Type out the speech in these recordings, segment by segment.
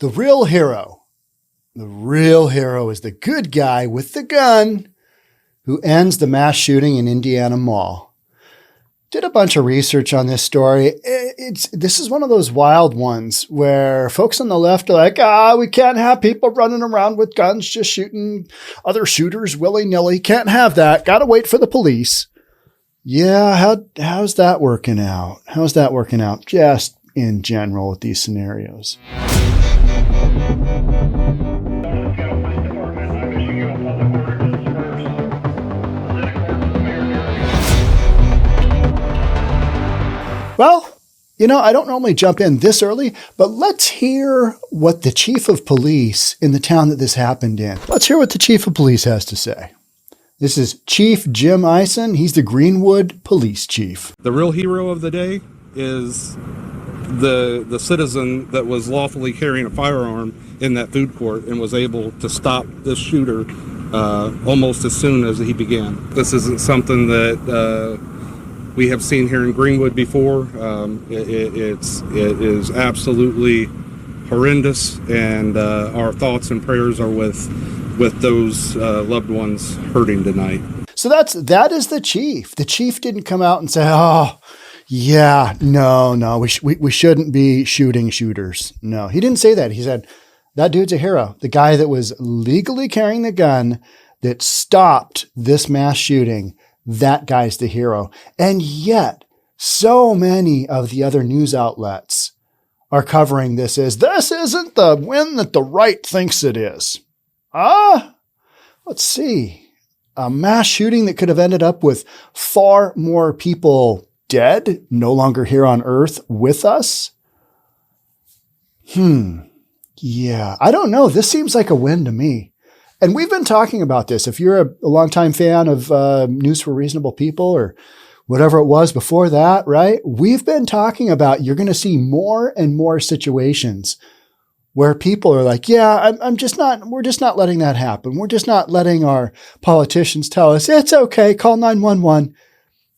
The real hero. The real hero is the good guy with the gun who ends the mass shooting in Indiana Mall. Did a bunch of research on this story. This is one of those wild ones where folks on the left are like, we can't have people running around with guns just shooting other shooters willy-nilly. Can't have that. Got to wait for the police. Yeah, how's that working out? How's that working out just in general with these scenarios? Well, I don't normally jump in this early, but let's hear what the chief of police in the town that this happened in. Let's hear what the chief of police has to say. This is Chief 𝐸𝐬𝐬𝐬. He's the Greenwood police chief. The real hero of the day is the citizen that was lawfully carrying a firearm in that food court and was able to stop this shooter almost as soon as he began. This isn't something that we have seen here in Greenwood before. It is absolutely horrendous, and our thoughts and prayers are with those loved ones hurting tonight. So that is the chief. The chief didn't come out and say, no, we shouldn't be shooting shooters. No, he didn't say that. He said, that dude's a hero. The guy that was legally carrying the gun that stopped this mass shooting, that guy's the hero. And yet, so many of the other news outlets are covering this as, this isn't the win that the right thinks it is. Let's see. A mass shooting that could have ended up with far more people dead, no longer here on Earth with us. Yeah, I don't know. This seems like a win to me. And we've been talking about this. If you're a longtime fan of News for Reasonable People or whatever it was before that, right? We've been talking about you're going to see more and more situations where people are like, yeah, we're just not letting that happen. We're just not letting our politicians tell us it's okay, call 911.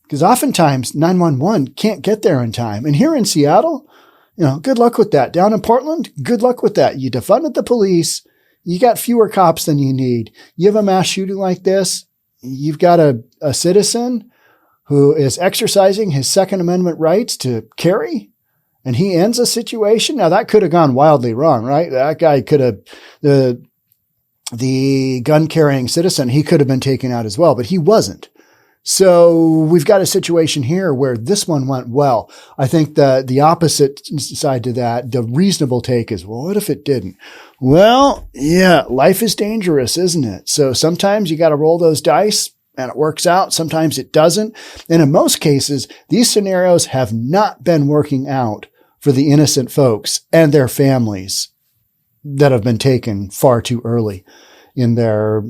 Because oftentimes 911 can't get there in time. And here in Seattle, good luck with that. Down in Portland, good luck with that. You defunded the police. You got fewer cops than you need. You have a mass shooting like this. You've got a citizen who is exercising his Second Amendment rights to carry, and he ends a situation. Now, that could have gone wildly wrong, right? That guy could have, the gun-carrying citizen, he could have been taken out as well, but he wasn't. So we've got a situation here where this one went well. I think the opposite side to that, the reasonable take is, well, what if it didn't? Well, yeah, life is dangerous, isn't it? So sometimes you got to roll those dice and it works out. Sometimes it doesn't. And in most cases, these scenarios have not been working out for the innocent folks and their families that have been taken far too early in their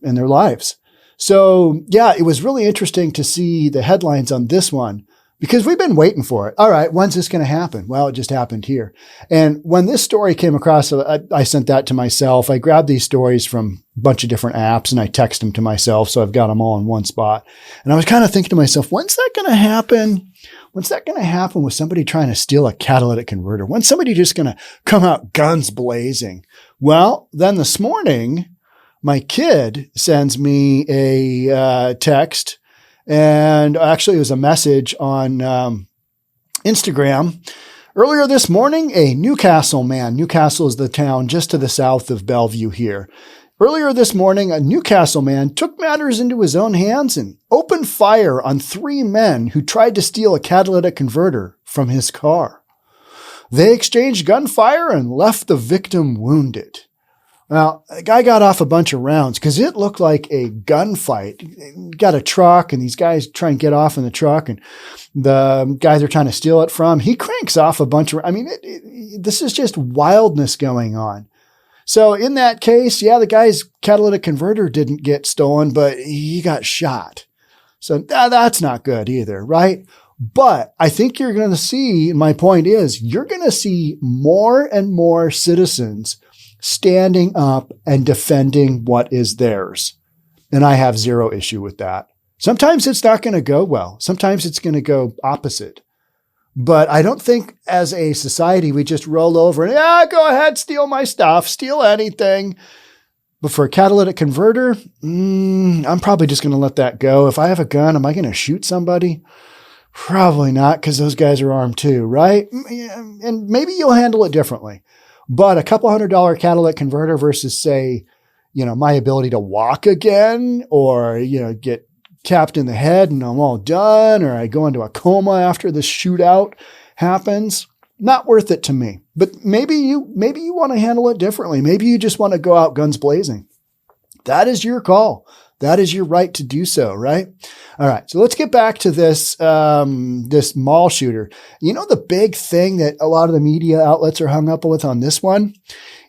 lives. So yeah, it was really interesting to see the headlines on this one because we've been waiting for it. All right, when's this going to happen? Well, it just happened here. And when this story came across, I sent that to myself. I grabbed these stories from a bunch of different apps and I text them to myself. So I've got them all in one spot. And I was kind of thinking to myself, when's that going to happen? When's that going to happen with somebody trying to steal a catalytic converter? When's somebody just going to come out guns blazing? Well, then this morning, my kid sends me a text, and actually it was a message on Instagram. Earlier this morning, a Newcastle man, Newcastle is the town just to the south of Bellevue here. Earlier this morning, a Newcastle man took matters into his own hands and opened fire on 3 men who tried to steal a catalytic converter from his car. They exchanged gunfire and left the victim wounded. Well, the guy got off a bunch of rounds because it looked like a gunfight. Got a truck and these guys try and get off in the truck and the guy they're trying to steal it from, he cranks off a bunch of, this is just wildness going on. So in that case, yeah, the guy's catalytic converter didn't get stolen, but he got shot. So that's not good either, right? But I think you're going to see, my point is, you're going to see more and more citizens standing up and defending what is theirs. And I have zero issue with that. Sometimes it's not going to go well. Sometimes it's going to go opposite. But I don't think as a society, we just roll over and, go ahead, steal my stuff, steal anything. But for a catalytic converter, I'm probably just going to let that go. If I have a gun, am I going to shoot somebody? Probably not, because those guys are armed too, right? And maybe you'll handle it differently. But a couple $100 catalytic converter versus, say, my ability to walk again, or, get capped in the head and I'm all done, or I go into a coma after the shootout happens, not worth it to me. But maybe you want to handle it differently. Maybe you just want to go out guns blazing. That is your call. That is your right to do so, right? All right. So let's get back to this, this mall shooter. The big thing that a lot of the media outlets are hung up with on this one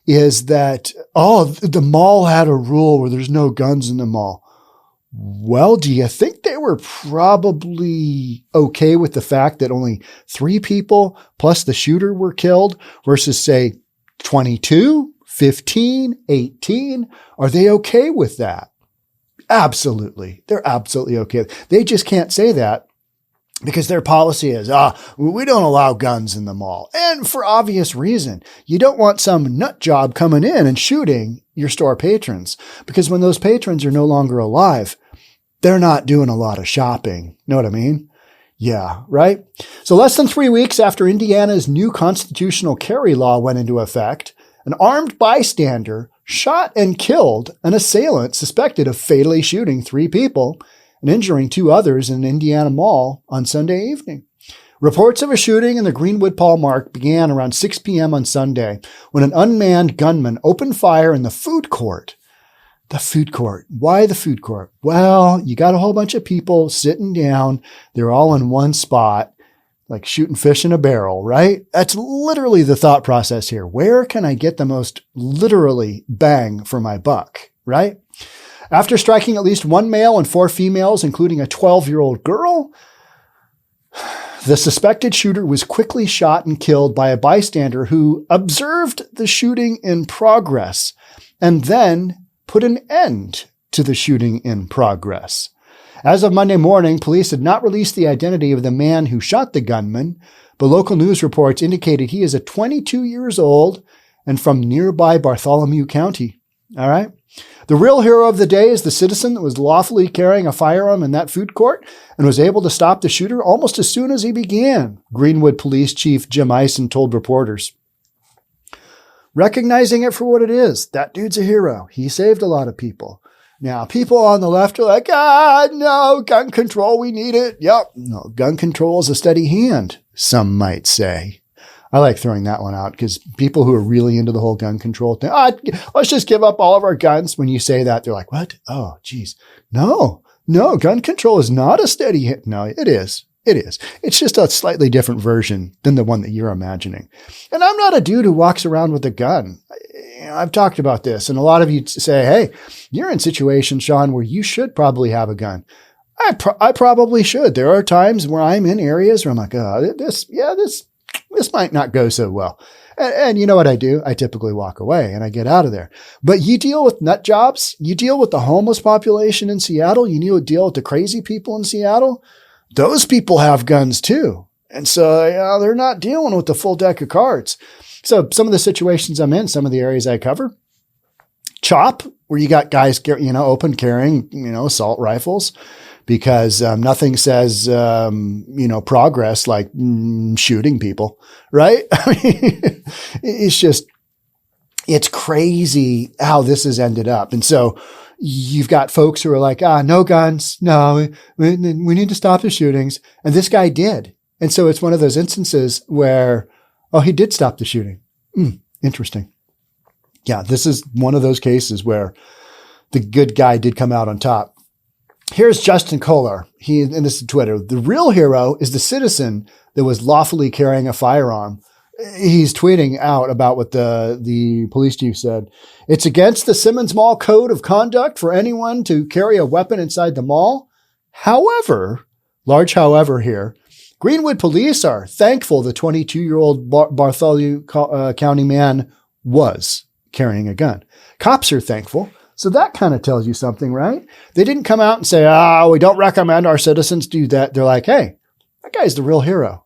is that, the mall had a rule where there's no guns in the mall. Well, do you think they were probably okay with the fact that only 3 people plus the shooter were killed versus, say, 22, 15, 18? Are they okay with that? Absolutely. They're absolutely okay. They just can't say that because their policy is, we don't allow guns in the mall. And for obvious reason, you don't want some nut job coming in and shooting your store patrons, because when those patrons are no longer alive, they're not doing a lot of shopping. Know what I mean? Yeah, right? So less than 3 weeks after Indiana's new constitutional carry law went into effect, an armed bystander shot and killed an assailant suspected of fatally shooting 3 people and injuring 2 others in an Indiana mall on Sunday evening. Reports of a shooting in the Greenwood Paul Mark began around 6 p.m. on Sunday when an unmanned gunman opened fire in the food court. The food court. Why the food court? Well, you got a whole bunch of people sitting down. They're all in one spot, like shooting fish in a barrel, right? That's literally the thought process here. Where can I get the most literally bang for my buck, right? After striking at least 1 male and 4 females, including a 12-year-old girl, the suspected shooter was quickly shot and killed by a bystander who observed the shooting in progress and then put an end to the shooting in progress. As of Monday morning, police had not released the identity of the man who shot the gunman, but local news reports indicated he is a 22 years old and from nearby Bartholomew County. All right. The real hero of the day is the citizen that was lawfully carrying a firearm in that food court and was able to stop the shooter almost as soon as he began, Greenwood Police Chief 𝐏𝐸𝐬𝐬 told reporters. Recognizing it for what it is, that dude's a hero. He saved a lot of people. Now, people on the left are like, no, gun control, we need it. Yep, no, gun control is a steady hand, some might say. I like throwing that one out because people who are really into the whole gun control thing, let's just give up all of our guns. When you say that, they're like, what? Oh, geez. No, gun control is not a steady hand. No, it is. It is. It's just a slightly different version than the one that you're imagining. And I'm not a dude who walks around with a gun. I've talked about this, and a lot of you say, hey, you're in situations, Sean, where you should probably have a gun. I probably should. There are times where I'm in areas where I'm like, this might not go so well. And you know what I do? I typically walk away and I get out of there. But you deal with nut jobs. You deal with the homeless population in Seattle. You deal with the crazy people in Seattle. Those people have guns too. And so they're not dealing with the full deck of cards. So some of the situations I'm in, some of the areas I cover, CHOP, where you got guys, open carrying, assault rifles, because nothing says, progress like shooting people, right? I mean, it's crazy how this has ended up. And so you've got folks who are like, no guns. No, we need to stop the shootings. And this guy did. And so it's one of those instances where, he did stop the shooting. Interesting. Yeah, this is one of those cases where the good guy did come out on top. Here's Justin Kohler. And this is Twitter. The real hero is the citizen that was lawfully carrying a firearm. He's tweeting out about what the police chief said. It's against the Simmons Mall Code of Conduct for anyone to carry a weapon inside the mall. However, large however here, Greenwood police are thankful the 22-year-old Bartholomew County man was carrying a gun. Cops are thankful. So that kind of tells you something, right? They didn't come out and say, we don't recommend our citizens do that. They're like, hey, that guy's the real hero.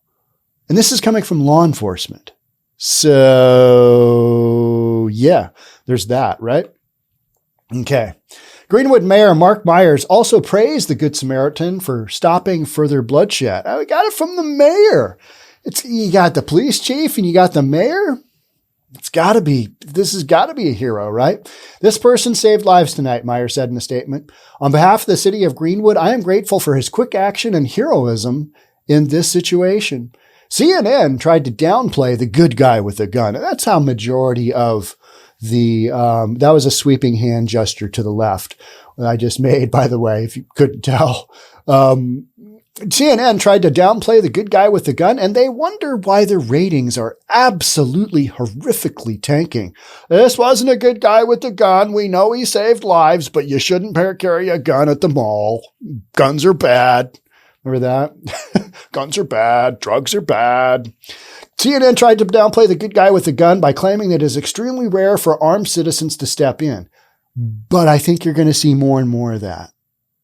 And this is coming from law enforcement. So yeah, there's that, right? Okay. Greenwood Mayor Mark Myers also praised the Good Samaritan for stopping further bloodshed. We got it from the mayor. You got the police chief and you got the mayor. This has got to be a hero, right? This person saved lives tonight, Myers said in a statement. On behalf of the city of Greenwood, I am grateful for his quick action and heroism in this situation. CNN tried to downplay the good guy with the gun. And that's how majority of that was a sweeping hand gesture to the left that I just made, by the way, if you couldn't tell. CNN tried to downplay the good guy with the gun, and they wonder why their ratings are absolutely horrifically tanking. This wasn't a good guy with the gun. We know he saved lives, but you shouldn't carry a gun at the mall. Guns are bad. Remember that? Guns are bad. Drugs are bad. CNN tried to downplay the good guy with the gun by claiming that it is extremely rare for armed citizens to step in. But I think you're going to see more and more of that.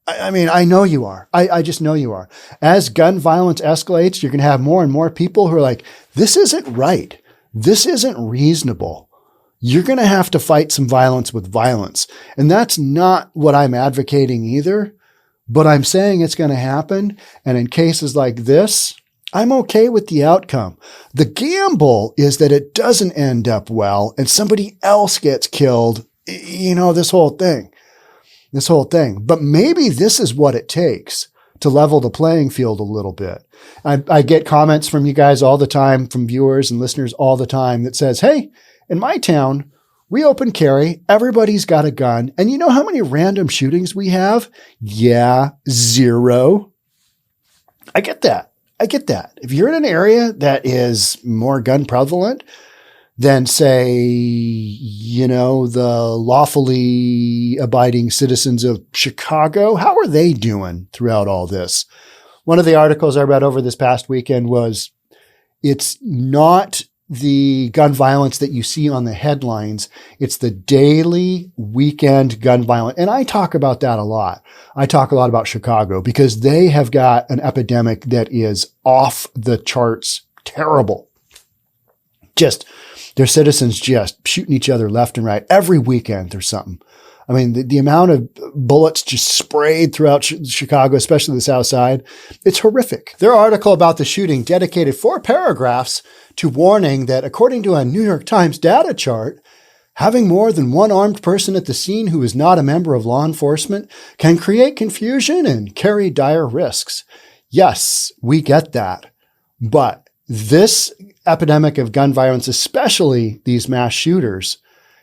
I mean, I know you are. I just know you are. As gun violence escalates, you're going to have more and more people who are like, this isn't right. This isn't reasonable. You're going to have to fight some violence with violence. And that's not what I'm advocating either. But I'm saying it's going to happen. And in cases like this, I'm okay with the outcome. The gamble is that it doesn't end up well and somebody else gets killed. This whole thing. But maybe this is what it takes to level the playing field a little bit. I get comments from you guys all the time, from viewers and listeners all the time that says, hey, in my town, we open carry. Everybody's got a gun. And you know how many random shootings we have? Yeah, 0. I get that. If you're in an area that is more gun prevalent than, say, the lawfully abiding citizens of Chicago, how are they doing throughout all this? One of the articles I read over this past weekend was, it's not the gun violence that you see on the headlines. It's the daily weekend gun violence. And I talk about that a lot. I talk a lot about Chicago because they have got an epidemic that is off the charts terrible. Just their citizens just shooting each other left and right. Every weekend there's something. I mean, the amount of bullets just sprayed throughout Chicago, especially the South Side, it's horrific. Their article about the shooting dedicated 4 paragraphs to warning that, according to a New York Times data chart, having more than one armed person at the scene who is not a member of law enforcement can create confusion and carry dire risks. Yes, we get that. But this epidemic of gun violence, especially these mass shooters,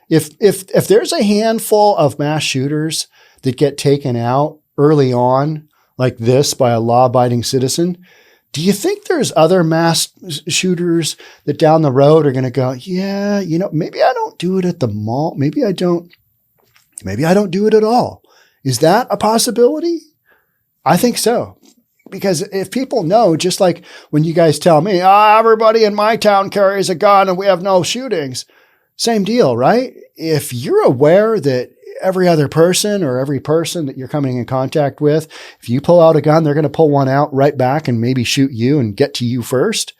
if there's a handful of mass shooters that get taken out early on like this by a law-abiding citizen, do you think there's other mass shooters that down the road are going to go, yeah, maybe I don't do it at the mall. Maybe I don't do it at all. Is that a possibility? I think so. Because if people know, just like when you guys tell me, everybody in my town carries a gun and we have no shootings, same deal, right? If you're aware that every other person or every person that you're coming in contact with, if you pull out a gun, they're going to pull one out right back and maybe shoot you and get to you first.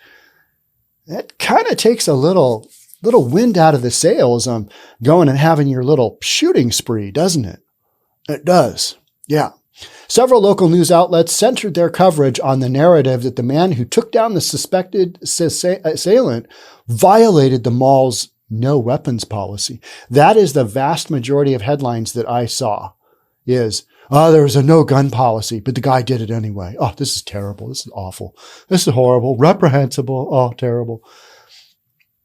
That kind of takes a little wind out of the sails on going and having your little shooting spree, doesn't it? It does. Yeah. Several local news outlets centered their coverage on the narrative that the man who took down the suspected assailant violated the mall's no weapons policy. That is the vast majority of headlines that I saw is, there was a no gun policy, but the guy did it anyway. Oh, this is terrible. This is awful. This is horrible, reprehensible. Oh, terrible.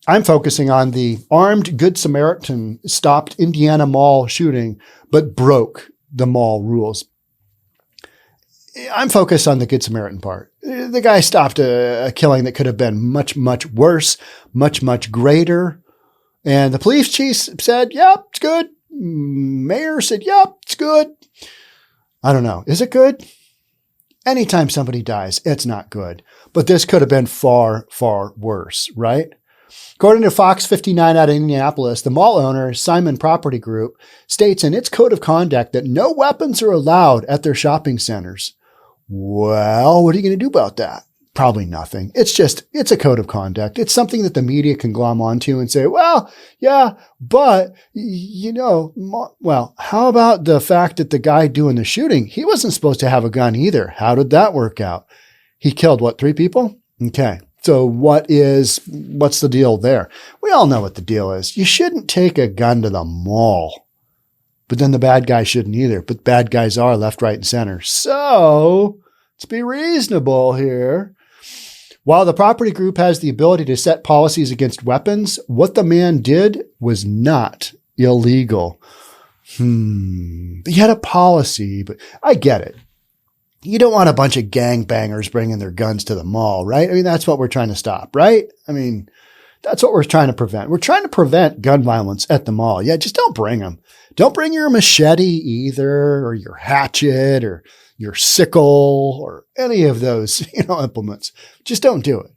I'm focusing on the armed Good Samaritan stopped Indiana mall shooting, but broke the mall rules. I'm focused on the Good Samaritan part. The guy stopped a killing that could have been much, much worse, much, much greater. And the police chief said, yep, it's good. Mayor said, yep, it's good. I don't know. Is it good? Anytime somebody dies, it's not good. But this could have been far, far worse, right? According to Fox 59 out of Indianapolis, the mall owner, Simon Property Group, states in its code of conduct that no weapons are allowed at their shopping centers. Well, what are you going to do about that? Probably nothing. It's a code of conduct. It's something that the media can glom onto and say, well, yeah, but well, how about the fact that the guy doing the shooting, he wasn't supposed to have a gun either. How did that work out? He killed 3 people? Okay. So what's the deal there? We all know what the deal is. You shouldn't take a gun to the mall, but then the bad guy shouldn't either. But bad guys are left, right, and center. So let's be reasonable here. While the property group has the ability to set policies against weapons, what the man did was not illegal. He had a policy, but I get it. You don't want a bunch of gangbangers bringing their guns to the mall, right? I mean, that's what we're trying to stop, right? I mean, that's what we're trying to prevent. We're trying to prevent gun violence at the mall. Yeah, just don't bring them. Don't bring your machete either, or your hatchet, or your sickle, or any of those, implements. Just don't do it.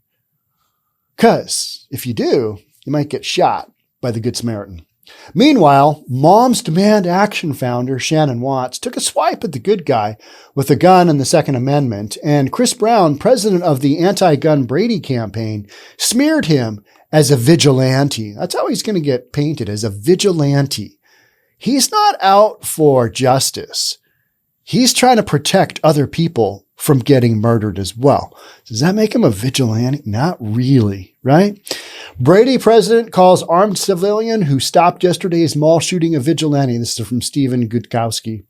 Because if you do, you might get shot by the Good Samaritan. Meanwhile, Moms Demand Action founder Shannon Watts took a swipe at the good guy with a gun and the Second Amendment, and Chris Brown, president of the anti-gun Brady campaign, smeared him as a vigilante. That's how he's going to get painted, as a vigilante. He's not out for justice. He's trying to protect other people from getting murdered as well. Does that make him a vigilante? Not really, right? Brady president calls armed civilian who stopped yesterday's mall shooting a vigilante. This is from Stephen Gutowski.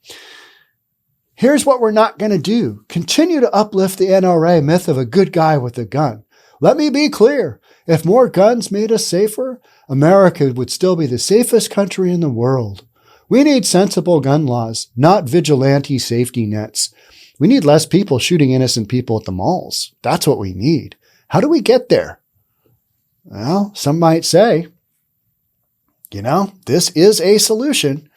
Here's what we're not going to do. Continue to uplift the NRA myth of a good guy with a gun. Let me be clear. If more guns made us safer, America would still be the safest country in the world. We need sensible gun laws, not vigilante safety nets. We need less people shooting innocent people at the malls. That's what we need. How do we get there? Well, some might say, this is a solution.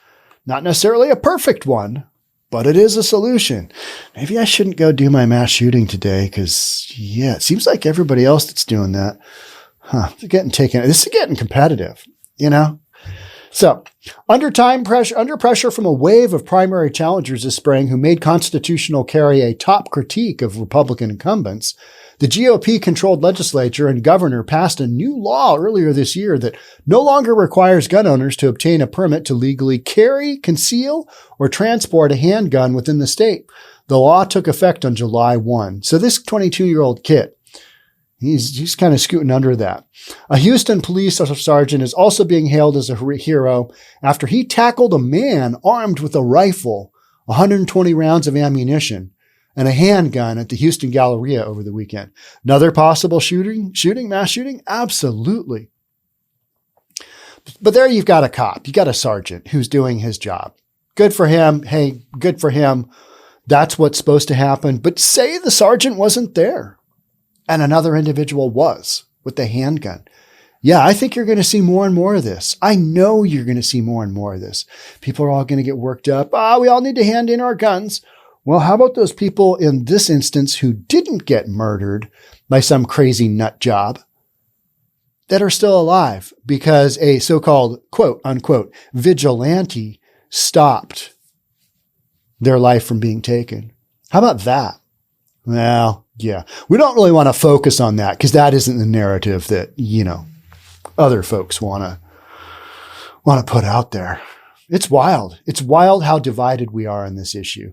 Not necessarily a perfect one, but it is a solution. Maybe I shouldn't go do my mass shooting today because, it seems like everybody else that's doing that. This is getting competitive, So, under pressure from a wave of primary challengers this spring who made constitutional carry a top critique of Republican incumbents, the GOP-controlled legislature and governor passed a new law earlier this year that no longer requires gun owners to obtain a permit to legally carry, conceal, or transport a handgun within the state. The law took effect on July 1. So this 22-year-old kid, he's kind of scooting under that. A Houston police sergeant is also being hailed as a hero after he tackled a man armed with a rifle, 120 rounds of ammunition, and a handgun at the Houston Galleria over the weekend. Another possible mass shooting? Absolutely. But there you've got a cop. You got a sergeant who's doing his job. Good for him. Hey, good for him. That's what's supposed to happen. But say the sergeant wasn't there and another individual was with the handgun. Yeah, I think you're going to see more and more of this. I know you're going to see more and more of this. People are all going to get worked up. We all need to hand in our guns. Well, how about those people in this instance who didn't get murdered by some crazy nut job that are still alive because a so-called quote unquote vigilante stopped their life from being taken? How about that? Well, yeah, we don't really want to focus on that because that isn't the narrative that, other folks want to put out there. It's wild. It's wild how divided we are on this issue.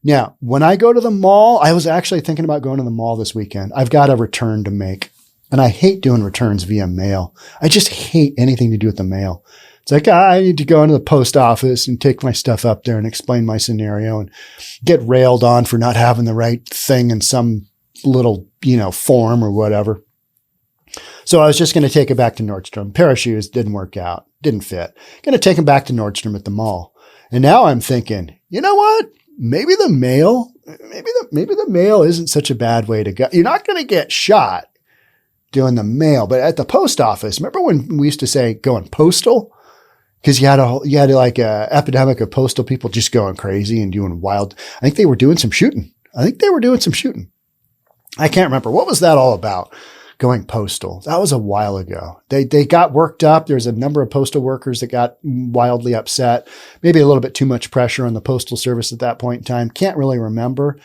Now, when I go to the mall, I was actually thinking about going to the mall this weekend. I've got a return to make, and I hate doing returns via mail. I just hate anything to do with the mail. It's like, I need to go into the post office and take my stuff up there and explain my scenario and get railed on for not having the right thing in some little, form or whatever. So I was just going to take it back to Nordstrom. Pair of shoes didn't work out, didn't fit. Going to take them back to Nordstrom at the mall. And now I'm thinking, you know what? Maybe the mail isn't such a bad way to go. You're not going to get shot doing the mail, but at the post office, remember when we used to say going postal? Because you had like a epidemic of postal people just going crazy and doing wild. I think they were doing some shooting. I can't remember. What was that all about? Going postal. That was a while ago. They got worked up. There's a number of postal workers that got wildly upset. Maybe a little bit too much pressure on the postal service at that point in time. Can't really remember.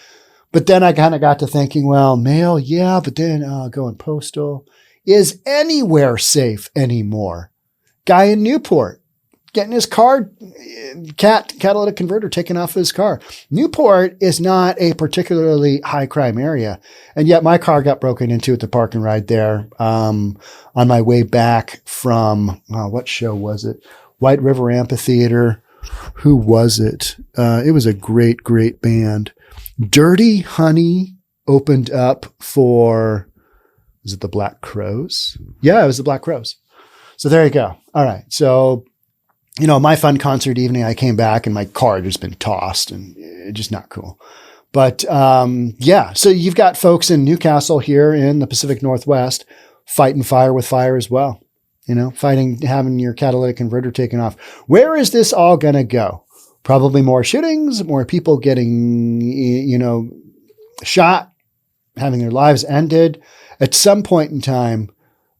But then I kind of got to thinking, well, mail, yeah, but then going postal. Is anywhere safe anymore? Guy in Newport getting his car, catalytic converter taken off his car. Newport is not a particularly high crime area. And yet my car got broken into at the park and ride there on my way back from, what show was it? White River Amphitheater. Who was it? It was a great, great band. Dirty Honey opened up for, was it the Black Crowes? Yeah, it was the Black Crowes. So there you go. All right. So, my fun concert evening, I came back and my car had just been tossed and it's just not cool. But, yeah, so you've got folks in Newcastle here in the Pacific Northwest fighting fire with fire as well. Having your catalytic converter taken off. Where is this all going to go? Probably more shootings, more people getting, shot, having their lives ended. At some point in time,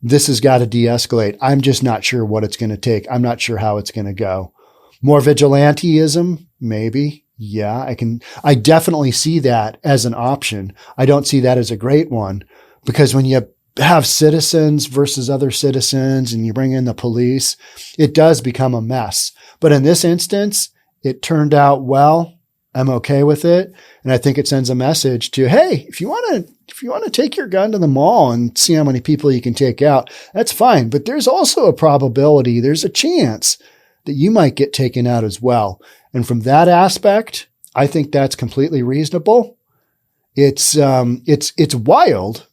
this has got to de-escalate. I'm just not sure what it's going to take. I'm not sure how it's going to go. More vigilantism? Maybe. Yeah, I definitely see that as an option. I don't see that as a great one, because when you have citizens versus other citizens and you bring in the police, it does become a mess. But in this instance, it turned out well. I'm okay with it. And I think it sends a message to, hey, if you want to take your gun to the mall and see how many people you can take out, that's fine. But there's also a probability, there's a chance that you might get taken out as well. And from that aspect, I think that's completely reasonable. It's wild,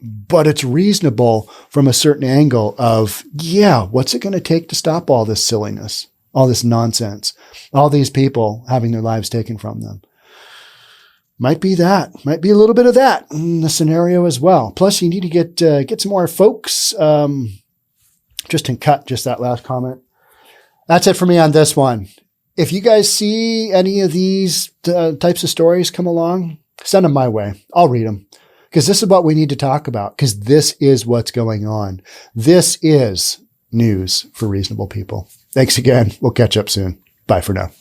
but it's reasonable from a certain angle of, yeah, what's it going to take to stop all this silliness, all this nonsense, all these people having their lives taken from them? Might be a little bit of that in the scenario as well. Plus, you need to get some more folks. Just that last comment. That's it for me on this one. If you guys see any of these types of stories come along, send them my way. I'll read them. Because this is what we need to talk about, because this is what's going on. This is news for reasonable people. Thanks again. We'll catch up soon. Bye for now.